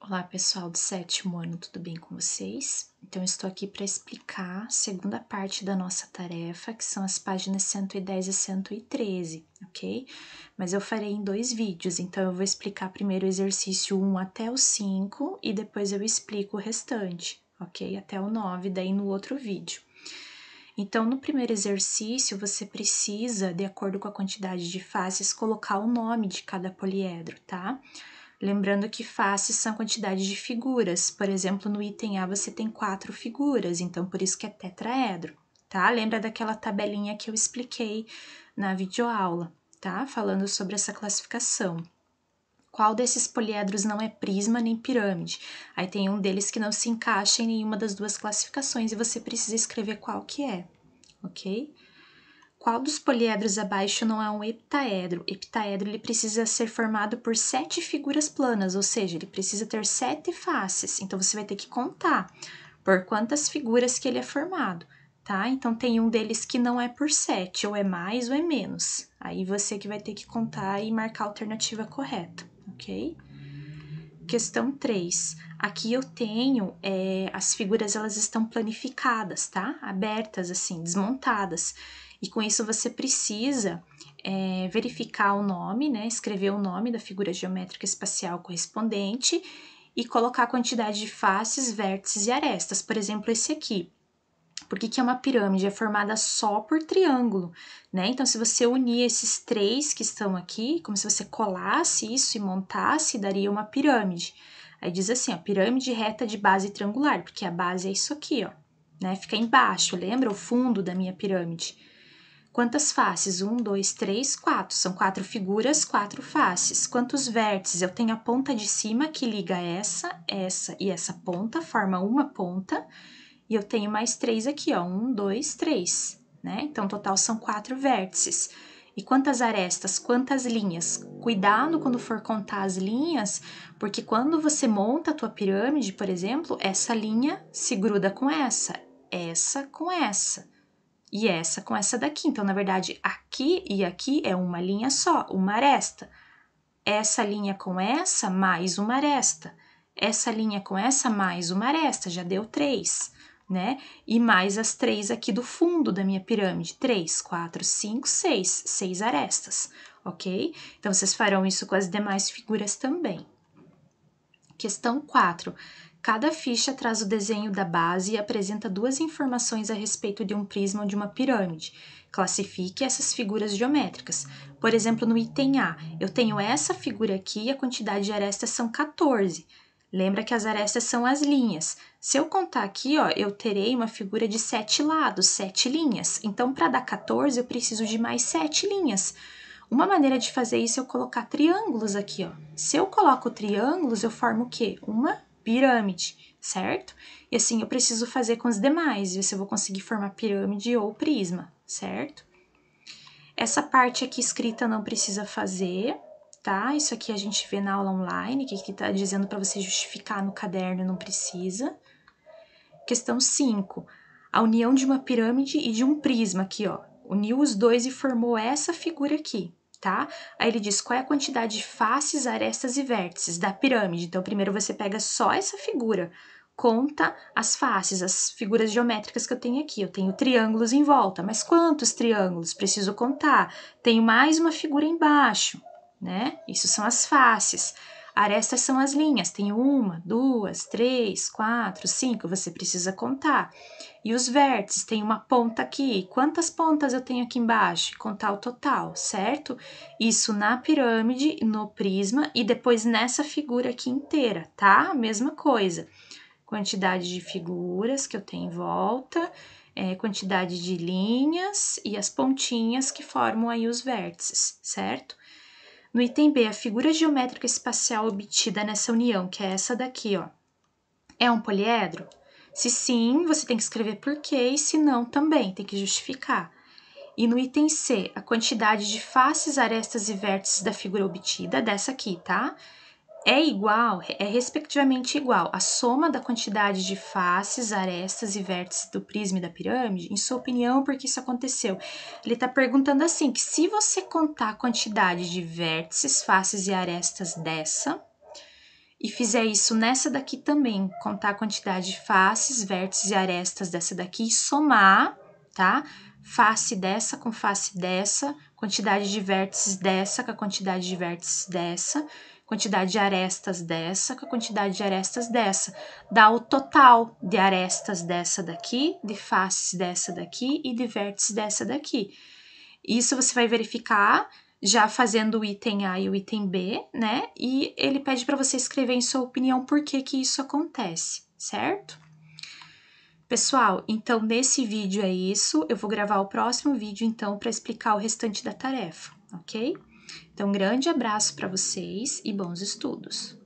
Olá, pessoal do sétimo ano, tudo bem com vocês? Então, eu estou aqui para explicar a segunda parte da nossa tarefa, que são as páginas 110 e 113, ok? Mas eu farei em 2 vídeos, então eu vou explicar primeiro o exercício 1 até o 5 e depois eu explico o restante, ok? Até o 9, daí no outro vídeo. Então, no primeiro exercício, você precisa, de acordo com a quantidade de faces, colocar o nome de cada poliedro, tá? Lembrando que faces são quantidade de figuras. Por exemplo, no item A você tem 4 figuras, então por isso que é tetraedro, tá? Lembra daquela tabelinha que eu expliquei na videoaula, tá? Falando sobre essa classificação. Qual desses poliedros não é prisma nem pirâmide? Aí tem um deles que não se encaixa em nenhuma das duas classificações e você precisa escrever qual que é, ok? Qual dos poliedros abaixo não é um heptaedro? Heptaedro ele precisa ser formado por 7 figuras planas, ou seja, ele precisa ter 7 faces. Então, você vai ter que contar por quantas figuras que ele é formado, tá? Então, tem um deles que não é por 7, ou é mais ou é menos. Aí, você que vai ter que contar e marcar a alternativa correta, ok? Questão 3. Aqui eu tenho, as figuras elas estão planificadas, tá? Abertas assim, desmontadas. E com isso você precisa verificar o nome, né? Escrever o nome da figura geométrica espacial correspondente e colocar a quantidade de faces, vértices e arestas. Por exemplo, esse aqui. Por que é uma pirâmide? É formada só por triângulo, né? Então, se você unir esses 3 que estão aqui, como se você colasse isso e montasse, daria uma pirâmide. Aí diz assim, ó, pirâmide reta de base triangular, porque a base é isso aqui, ó, né? Fica embaixo, lembra? O fundo da minha pirâmide. Quantas faces? 1, 2, 3, 4. São 4 figuras, 4 faces. Quantos vértices? Eu tenho a ponta de cima que liga essa e essa ponta, forma uma ponta. E eu tenho mais 3 aqui, ó, 1, 2, 3, né? Então, total são 4 vértices. E quantas arestas, quantas linhas? Cuidado quando for contar as linhas, porque quando você monta a tua pirâmide, por exemplo, essa linha se gruda com essa com essa, e essa com essa daqui. Então, na verdade, aqui e aqui é uma linha só, uma aresta. Essa linha com essa, mais uma aresta. Essa linha com essa, mais uma aresta, já deu 3, né? E mais as 3 aqui do fundo da minha pirâmide. 3, 4, 5, 6. 6 arestas, ok? Então, vocês farão isso com as demais figuras também. Questão 4. Cada ficha traz o desenho da base e apresenta 2 informações a respeito de um prisma ou de uma pirâmide. Classifique essas figuras geométricas. Por exemplo, no item A, eu tenho essa figura aqui e a quantidade de arestas são 14. Lembra que as arestas são as linhas. Se eu contar aqui, ó, eu terei uma figura de 7 lados, 7 linhas. Então, para dar 14, eu preciso de mais 7 linhas. Uma maneira de fazer isso é eu colocar triângulos aqui, ó. Se eu coloco triângulos, eu formo o quê? Uma pirâmide, certo? E assim eu preciso fazer com os demais, ver se eu vou conseguir formar pirâmide ou prisma, certo? Essa parte aqui escrita não precisa fazer, tá? Isso aqui a gente vê na aula online, que tá dizendo para você justificar no caderno, não precisa. Questão 5. A união de uma pirâmide e de um prisma aqui, ó. Uniu os dois e formou essa figura aqui, tá? Aí ele diz qual é a quantidade de faces, arestas e vértices da pirâmide. Então, primeiro você pega só essa figura, conta as faces, as figuras geométricas que eu tenho aqui. Eu tenho triângulos em volta, mas quantos triângulos? Preciso contar. Tenho mais uma figura embaixo, né? Isso são as faces. Arestas são as linhas, tem 1, 2, 3, 4, 5, você precisa contar. E os vértices, tem uma ponta aqui, quantas pontas eu tenho aqui embaixo? Contar o total, certo? Isso na pirâmide, no prisma e depois nessa figura aqui inteira, tá? Mesma coisa. Quantidade de figuras que eu tenho em volta, quantidade de linhas e as pontinhas que formam aí os vértices, certo? No item B, a figura geométrica espacial obtida nessa união, que é essa daqui, ó, é um poliedro? Se sim, você tem que escrever por quê, e se não, também tem que justificar. E no item C, a quantidade de faces, arestas e vértices da figura obtida, dessa aqui, tá? É igual, é respectivamente igual a soma da quantidade de faces, arestas e vértices do prisma e da pirâmide? Em sua opinião, por que isso aconteceu? Ele está perguntando assim, que se você contar a quantidade de vértices, faces e arestas dessa, e fizer isso nessa daqui também, contar a quantidade de faces, vértices e arestas dessa daqui e somar, tá? Face dessa com face dessa, quantidade de vértices dessa com a quantidade de vértices dessa, quantidade de arestas dessa com a quantidade de arestas dessa. Dá o total de arestas dessa daqui, de faces dessa daqui e de vértices dessa daqui. Isso você vai verificar já fazendo o item A e o item B, né? E ele pede para você escrever em sua opinião por que que isso acontece, certo? Pessoal, então nesse vídeo é isso. Eu vou gravar o próximo vídeo então para explicar o restante da tarefa, ok? Então, um grande abraço para vocês e bons estudos!